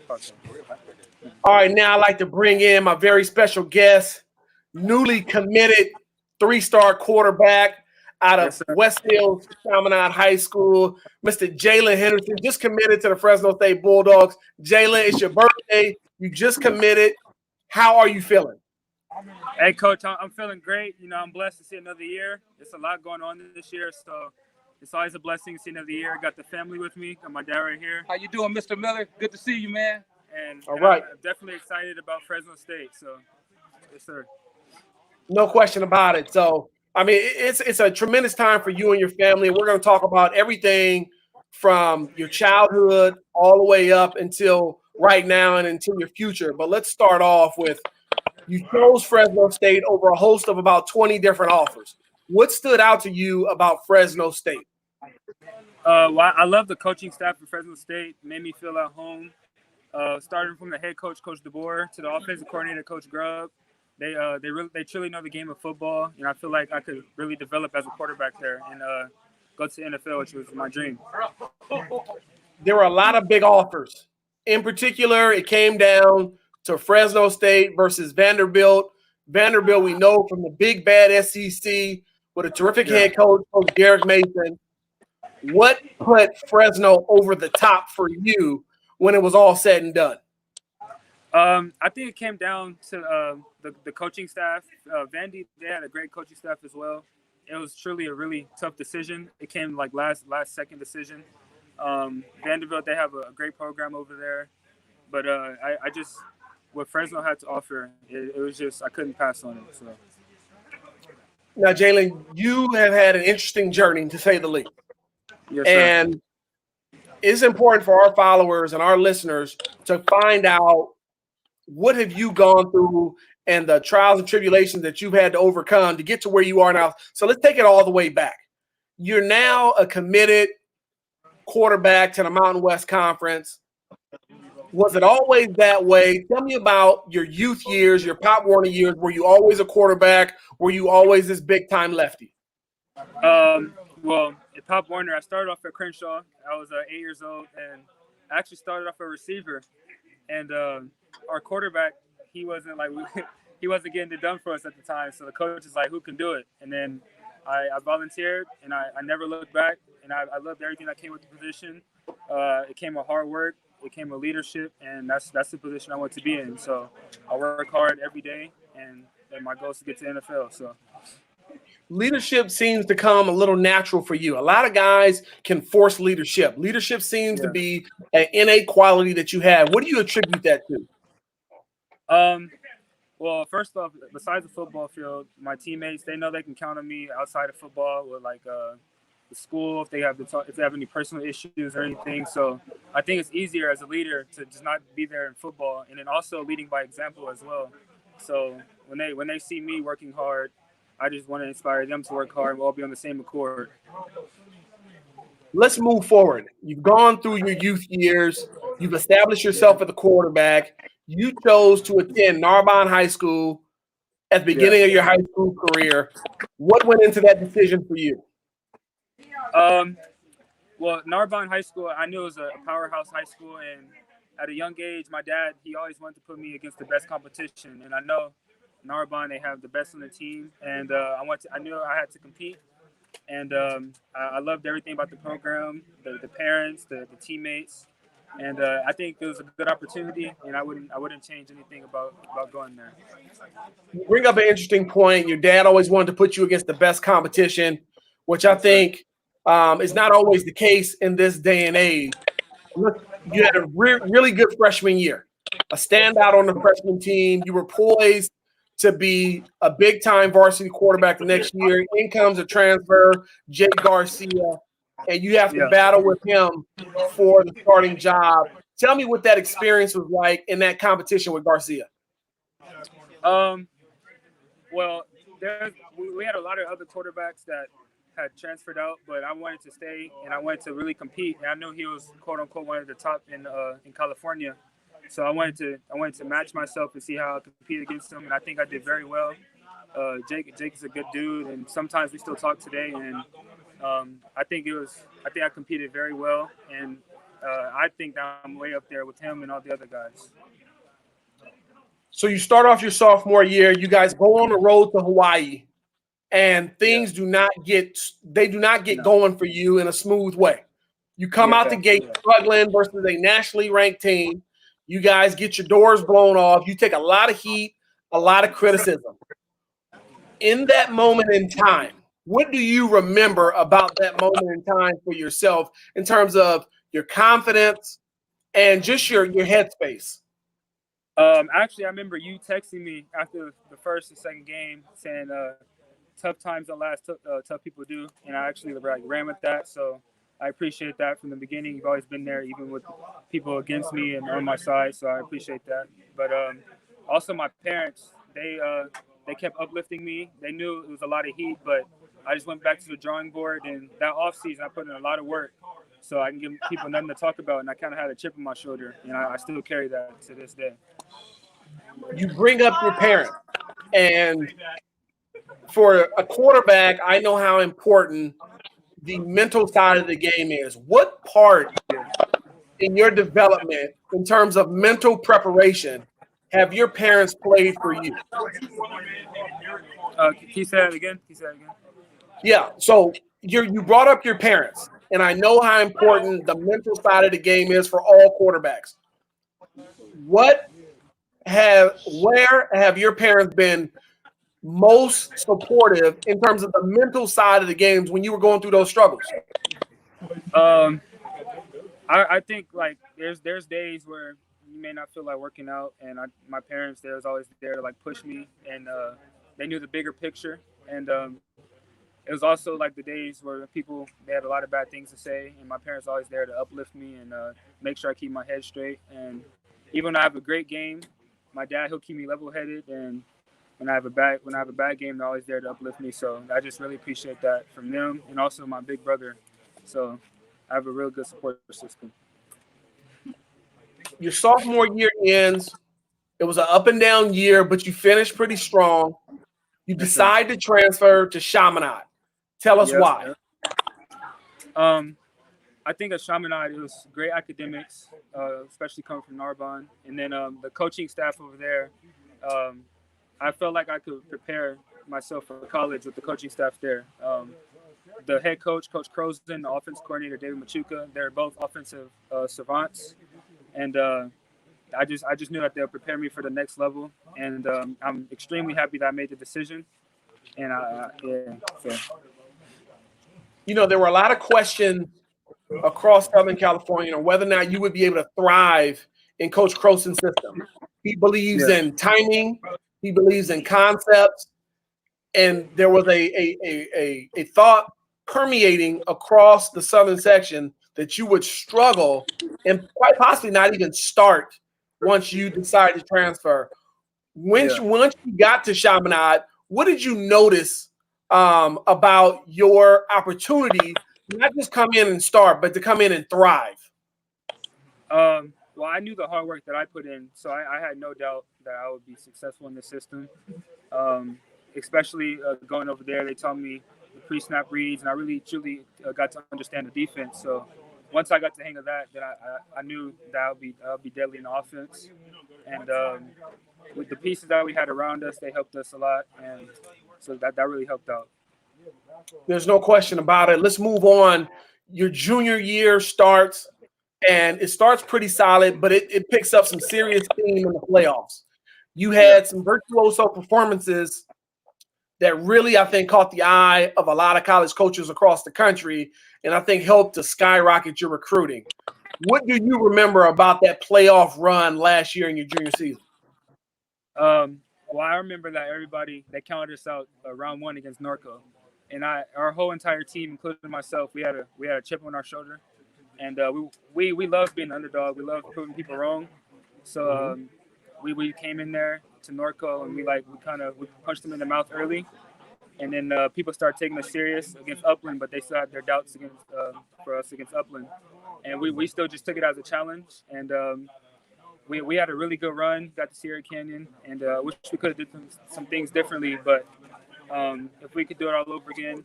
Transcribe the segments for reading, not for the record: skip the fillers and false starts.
podcast. All right, now I'd like to bring in my very special guest, newly committed three-star quarterback out Yes, of sir. Westfield Chaminade High School, Mr. Jalen Henderson, just committed to the Fresno State Bulldogs. Jalen, it's your birthday. You just committed. How are you feeling? Hey, Coach, I'm feeling great. I'm blessed to see another year. There's a lot going on this year, so it's always a blessing to see another year. I got the family with me. Got my dad right here. How you doing, Mr. Miller? Good to see you, man. All right. I'm definitely excited about Fresno State. So, yes, sir. No question about it. So, I mean, it's a tremendous time for you and your family. We're going to talk about everything from your childhood all the way up until right now and until your future. But let's start off with you chose Fresno State over a host of about 20 different offers. What stood out to you about Fresno State? Well, I love the coaching staff at Fresno State. It made me feel at home. Starting from the head coach, Coach DeBoer, to the offensive coordinator, Coach Grubb. They truly know the game of football, and I feel like I could really develop as a quarterback there and go to the NFL, which was my dream. There were a lot of big offers. In particular, it came down to Fresno State versus Vanderbilt. Vanderbilt, we know from the big bad SEC with a terrific head coach, Coach Derek Mason. What put Fresno over the top for you when it was all said and done? I think it came down to the coaching staff. Vandy, they had a great coaching staff as well. It was truly a really tough decision. It came like last second decision. Vanderbilt, they have a great program over there. But I just, what Fresno had to offer, it was just, I couldn't pass on it. So. Now, Jalen, you have had an interesting journey, to say the least. Yes, sir. And it's important for our followers and our listeners to find out what have you gone through and the trials and tribulations that you've had to overcome to get to where you are now. So let's take it all the way back. You're now a committed quarterback to the Mountain West Conference. Was it always that way? Tell me about your youth years, your Pop Warner years. Were you always a quarterback? Were you always this big-time lefty? Well, at Pop Warner, I started off at Crenshaw. I was 8 years old, and I actually started off a receiver. And our quarterback, he wasn't getting it done for us at the time. So the coach is like, who can do it? And then I volunteered, and I never looked back. And I loved everything that came with the position. It came with hard work. It came with leadership, and that's the position I want to be in. So I work hard every day, and my goal is to get to the NFL. So leadership seems to come a little natural for you. A lot of guys can force leadership. Leadership seems to be an innate quality that you have. What do you attribute that to? Well, first off, besides the football field, my teammates, they know they can count on me outside of football with the school, if they have any personal issues or anything. So I think it's easier as a leader to just not be there in football, and then also leading by example as well. So when they see me working hard, I just want to inspire them to work hard and we'll all be on the same accord. Let's move forward. You've gone through your youth years. You've established yourself as a quarterback. You chose to attend Narbonne High School at the beginning of your high school career. What went into that decision for you? Well, Narbonne High School, I knew it was a powerhouse high school, and at a young age, my dad, he always wanted to put me against the best competition, and I know Narbonne, they have the best on the team, and I knew I had to compete, and I loved everything about the program, the parents, the teammates, and I think it was a good opportunity, and I wouldn't change anything about going there. You bring up an interesting point. Your dad always wanted to put you against the best competition, which I think is not always the case in this day and age. You had a really good freshman year, a standout on the freshman team. You were poised to be a big-time varsity quarterback the next year. In comes a transfer, Jake Garcia, and you have to battle with him for the starting job. Tell me what that experience was like in that competition with Garcia. Well, we had a lot of other quarterbacks that had transferred out, but I wanted to stay and I wanted to really compete. And I knew he was quote unquote one of the top in California, so I wanted to match myself and see how I could compete against him. And I think I did very well. Jake is a good dude, and sometimes we still talk today. And I think I competed very well, and I think that I'm way up there with him and all the other guys. So you start off your sophomore year, you guys go on the road to Hawaii, and things do not get going for you in a smooth way. You come out the gate struggling versus a nationally ranked team. You guys get your doors blown off. You take a lot of heat, a lot of criticism. In that moment in time, what do you remember about that moment in time for yourself in terms of your confidence and just your headspace? Actually, I remember you texting me after the first and second game saying tough times don't last, tough people do. And I actually ran with that. So I appreciate that from the beginning. You've always been there, even with people against me and on my side. So I appreciate that. But also my parents, they kept uplifting me. They knew it was a lot of heat, but I just went back to the drawing board. And that offseason, I put in a lot of work so I can give people nothing to talk about. And I kind of had a chip on my shoulder. And I still carry that to this day. You bring up your parents. And for a quarterback, I know how important the mental side of the game is. What part in your development in terms of mental preparation have your parents played for you? Can you say that again? Yeah. So you brought up your parents, and I know how important the mental side of the game is for all quarterbacks. Where have your parents been most supportive in terms of the mental side of the games when you were going through those struggles? I think like there's days where you may not feel like working out, and my parents, they was always there to like push me, and they knew the bigger picture. And it was also like the days where they had a lot of bad things to say, and my parents always there to uplift me and make sure I keep my head straight. And even when I have a great game, my dad, he'll keep me level-headed, and when I have a bad game, they're always there to uplift me. So I just really appreciate that from them, and also my big brother. So I have a real good support system. Your sophomore year ends. It was an up and down year, but you finished pretty strong. You decide to transfer to Chaminade. Tell us why. I think at Chaminade, it was great academics, especially coming from Narbonne. And then the coaching staff over there, I felt like I could prepare myself for college with the coaching staff there. The head coach, Coach Crozen, the offense coordinator, David Machuca, they're both offensive savants. And I just knew that they'll prepare me for the next level. And I'm extremely happy that I made the decision. And there were a lot of questions across Southern California on whether or not you would be able to thrive in Coach Crozen's system. He believes in timing. He believes in concepts. And there was a thought permeating across the Southern section that you would struggle and quite possibly not even start once you decide to transfer. Once you got to Chaminade, what did you notice about your opportunity not just come in and start, but to come in and thrive? Well, I knew the hard work that I put in, so I had no doubt that I would be successful in the system. Especially going over there, they taught me the pre-snap reads, and I really truly got to understand the defense. So once I got the hang of that, then I knew that I would be deadly in the offense. And with the pieces that we had around us, they helped us a lot, and so that really helped out. There's no question about it. Let's move on. Your junior year starts, and it starts pretty solid, but it picks up some serious steam in the playoffs. You had some virtuoso performances that really, I think, caught the eye of a lot of college coaches across the country, and I think helped to skyrocket your recruiting. What do you remember about that playoff run last year in your junior season? Well, I remember that they counted us out round one against Norco, and our whole entire team, including myself, we had a chip on our shoulder, and we love being an underdog. We love proving people wrong. So we came in there to Norco, and we punched them in the mouth early, and then people started taking us serious against Upland, but they still had their doubts for us against Upland, and we still just took it as a challenge, and we had a really good run, got to Sierra Canyon, and wish we could have did some things differently, but if we could do it all over again,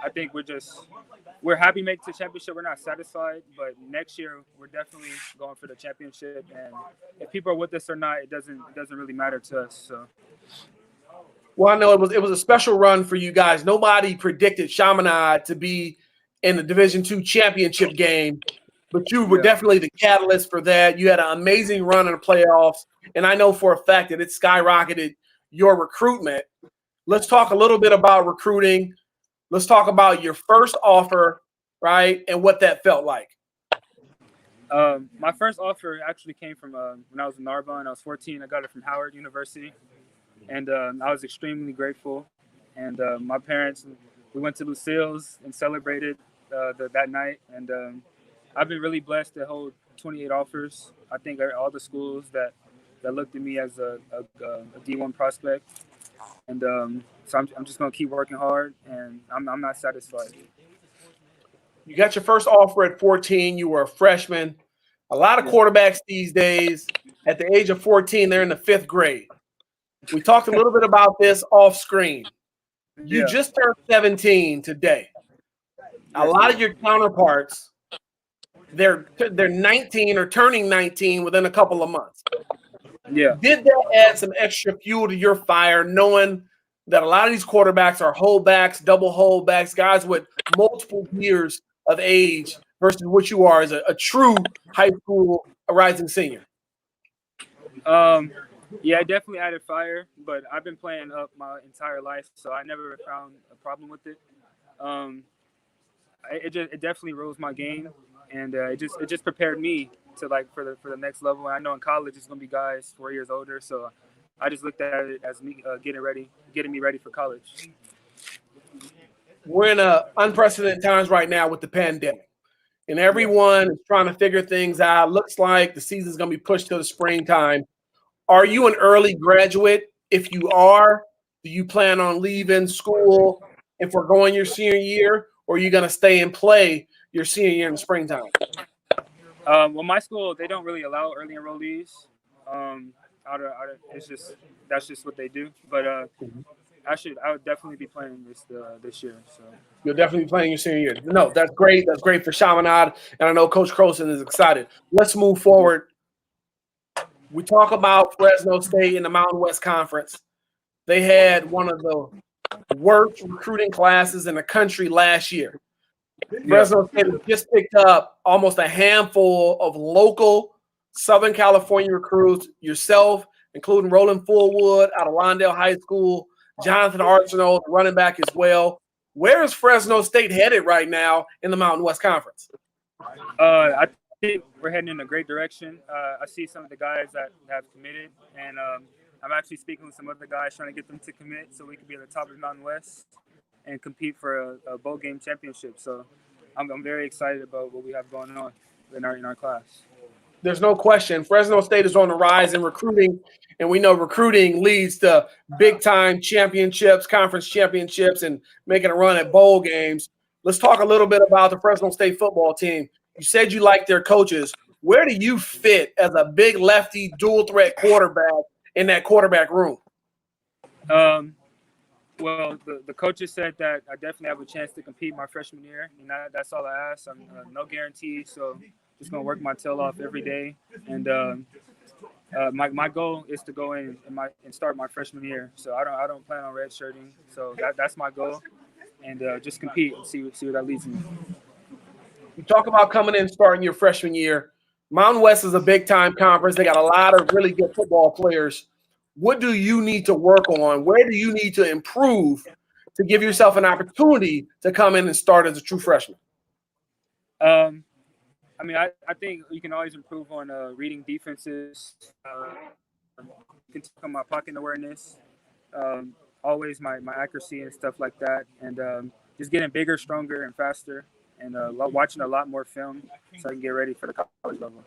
I think we're happy to make the championship. We're not satisfied, but next year we're definitely going for the championship. And if people are with us or not, it doesn't really matter to us. So. Well, I know it was a special run for you guys. Nobody predicted Chaminade to be in the Division II championship game, but you were definitely the catalyst for that. You had an amazing run in the playoffs, and I know for a fact that it skyrocketed your recruitment. Let's talk a little bit about recruiting. Let's talk about your first offer, right, and what that felt like. My first offer actually came from when I was in Narbonne. I was 14. I got it from Howard University. And I was extremely grateful. And my parents, we went to Lucille's and celebrated that night. And I've been really blessed to hold 28 offers. I think all the schools that looked at me as a D1 prospect. And so I'm just going to keep working hard, and I'm not satisfied. You got your first offer at 14. You were a freshman. A lot of quarterbacks these days, at the age of 14, they're in the 5th grade. We talked a little bit about this off screen. You just turned 17 today. A lot of your counterparts, they're 19 or turning 19 within a couple of months. Yeah. Did that add some extra fuel to your fire, knowing that a lot of these quarterbacks are holdbacks, double holdbacks, guys with multiple years of age versus what you are as a true high school rising senior? Yeah, it definitely added fire, but I've been playing up my entire life, so I never found a problem with it. It definitely rose my game, and it just prepared me to for the next level. And I know in college it's gonna be guys 4 years older, so I just looked at it as me getting me ready for college. We're in unprecedented times right now with the pandemic, and everyone is trying to figure things out. Looks like the season's gonna be pushed to the springtime. Are you an early graduate? If you are, do you plan on leaving school and foregoing your senior year, or are you going to stay and play your senior year in the springtime? Well, my school, they don't really allow early enrollees. That's just what they do. But I would definitely be playing this year. So you'll definitely be playing your senior year. No, that's great. That's great for Chaminade, and I know Coach Croson is excited. Let's move forward. We talk about Fresno State in the Mountain West Conference. They had one of the worst recruiting classes in the country last year. Fresno State has just picked up almost a handful of local Southern California recruits, yourself, including Roland Fullwood out of Lawndale High School, Jonathan Arsenault, running back as well. Where is Fresno State headed right now in the Mountain West Conference? I think we're heading in a great direction. I see some of the guys that have committed, and I'm actually speaking with some other guys trying to get them to commit so we can be at the top of the Mountain West and compete for a bowl game championship. So I'm very excited about what we have going on in our class. There's no question. Fresno State is on the rise in recruiting, and we know recruiting leads to big-time championships, conference championships, and making a run at bowl games. Let's talk a little bit about the Fresno State football team. You said you like their coaches. Where do you fit as a big lefty dual-threat quarterback in that quarterback room? Well, the coaches said that I definitely have a chance to compete my freshman year, and that's all I ask. I'm no guarantee, so just gonna work my tail off every day. And my goal is to go in and start my freshman year. So I don't plan on redshirting. So that's my goal, and just compete and see where that leads me. You talk about coming in and starting your freshman year. Mountain West is a big-time conference. They got a lot of really good football players. What do you need to work on? Where do you need to improve to give yourself an opportunity to come in and start as a true freshman? I think you can always improve on reading defenses. You can talk on my pocket awareness, always my accuracy and stuff like that, and just getting bigger, stronger, and faster, and watching a lot more film so I can get ready for the college level.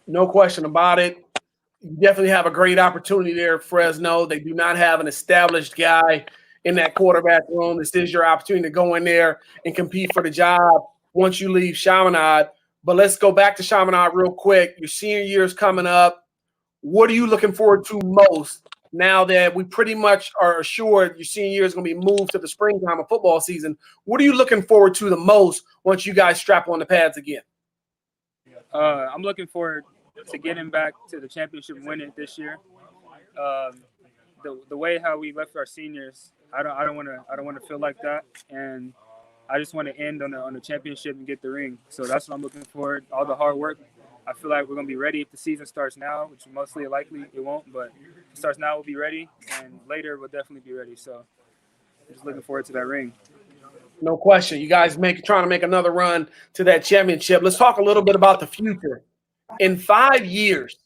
No question about it. You definitely have a great opportunity there at Fresno. They do not have an established guy in that quarterback room. This is your opportunity to go in there and compete for the job once you leave Chaminade. But let's go back to Chaminade real quick. Your senior year is coming up. What are you looking forward to most now that we pretty much are assured your senior year is going to be moved to the springtime of football season, what are you looking forward to the most once you guys strap on the pads again? I'm looking forward to getting back to the championship and winning it this year. The way how we left our seniors, I don't want to feel like that, and I just want to end on the championship and get the ring. So that's what I'm looking for. All the hard work. I feel like we're gonna be ready if the season starts now, which mostly likely it won't, but if it starts now, we'll be ready, and later we'll definitely be ready. So I'm just looking forward to that ring. No question. You guys trying to make another run to that championship. Let's talk a little bit about the future. In 5 years,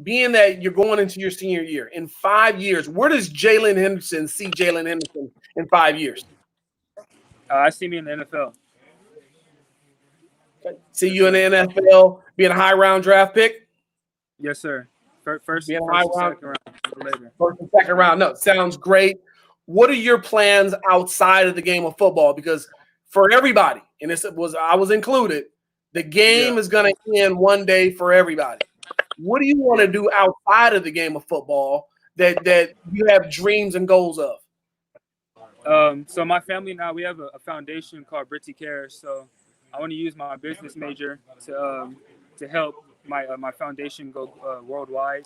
being that you're going into your senior year, in 5 years, where does Jalen Henderson see Jalen Henderson in 5 years? I see me in the NFL. See you in the NFL, being a high round draft pick? Yes, sir. First Being and a high second round, later. first and second round. No, sounds great. What are your plans outside of the game of football? Because for everybody, and I was included, the game is going to end one day for everybody. What do you want to do outside of the game of football that you have dreams and goals of? So my family now, we have a foundation called Britty Cares. So I want to use my business major to help my foundation go worldwide,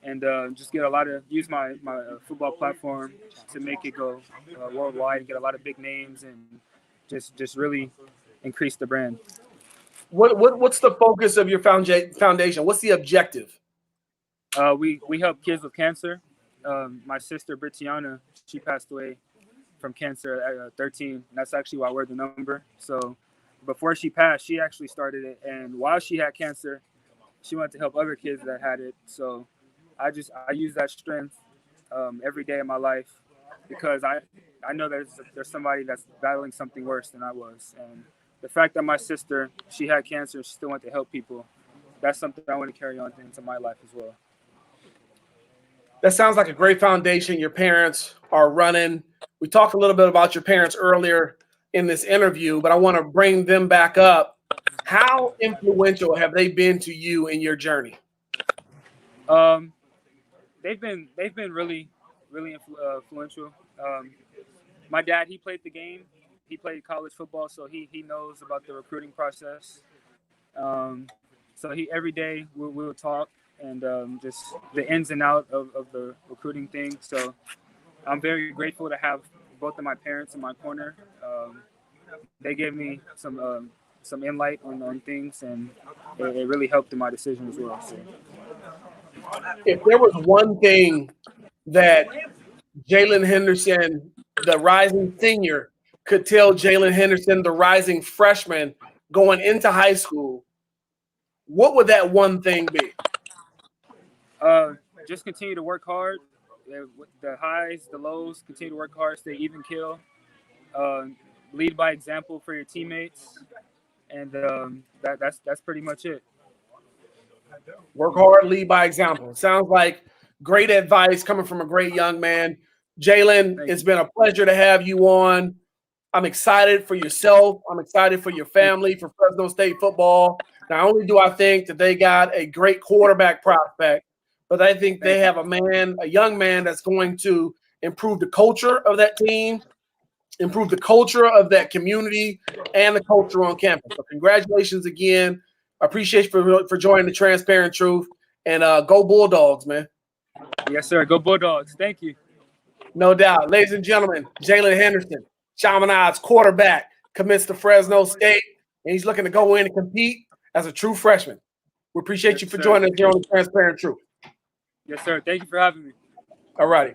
and just get use my football platform to make it go worldwide and get a lot of big names and just really increase the brand. What's the focus of your foundation? What's the objective? We help kids with cancer. My sister Britiana, she passed away from cancer at 13. And that's actually why I wear the number. So before she passed, she actually started it, and while she had cancer, she wanted to help other kids that had it. So I use that strength every day of my life, because I know there's somebody that's battling something worse than I was, and the fact that my sister, she had cancer, she still wanted to help people, that's something I want to carry on into my life as well. That sounds like a great foundation your parents are running. We talked a little bit about your parents earlier in this interview, but I want to bring them back up. How influential have they been to you in your journey? They've been really influential. My dad, he played the game. He played college football, so he knows about the recruiting process. So every day we will talk, and just the ins and out of the recruiting thing. So I'm very grateful to have both of my parents in my corner. They gave me some insight on things, and it really helped in my decision as well. So. If there was one thing that Jalen Henderson, the rising senior, could tell Jalen Henderson, the rising freshman, going into high school, what would that one thing be? Just continue to work hard. The highs, the lows, continue to work hard, stay even keel. Lead by example for your teammates, and that's pretty much it. Work hard, lead by example. Sounds like great advice coming from a great young man. Jalen, it's been a pleasure to have you on. I'm excited for yourself. I'm excited for your family, for Fresno State football. Not only do I think that they got a great quarterback prospect, but I think they have a young man that's going to improve the culture of that team, improve the culture of that community, and the culture on campus. So congratulations again. I appreciate you for joining the Transparent Truth, and go Bulldogs, man. Yes, sir. Go Bulldogs. Thank you. No doubt. Ladies and gentlemen, Jalen Henderson, Chaminade's quarterback, commits to Fresno State, and he's looking to go in and compete as a true freshman. We appreciate you for joining us here on the Transparent Truth. Yes, sir. Thank you for having me. All righty.